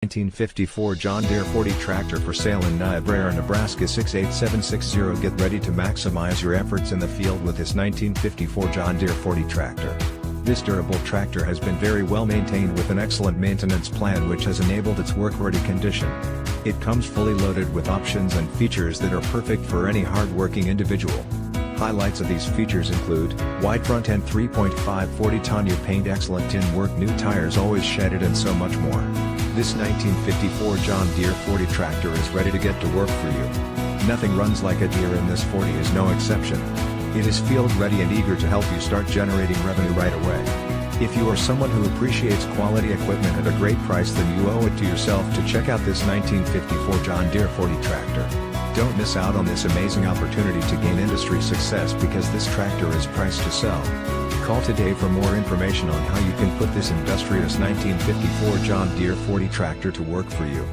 1954 John Deere 40 tractor for sale in Niobrara, Nebraska 68760. Get ready to maximize your efforts in the field with this 1954 John Deere 40 tractor. This durable tractor has been very well maintained with an excellent maintenance plan which has enabled its work-ready condition. It comes fully loaded with options and features that are perfect for any hard-working individual. Highlights of these features include, wide front end 3.5 40 tonneau paint, excellent tin work, new tires always shedded, and so much more. This 1954 John Deere 40 tractor is ready to get to work for you. Nothing runs like a Deere, and this 40 is no exception. It is field ready and eager to help you start generating revenue right away. If you are someone who appreciates quality equipment at a great price, then you owe it to yourself to check out this 1954 John Deere 40 tractor. Don't miss out on this amazing opportunity to gain industry success, because this tractor is priced to sell. Call today for more information on how you can put this industrious 1954 John Deere 40 tractor to work for you.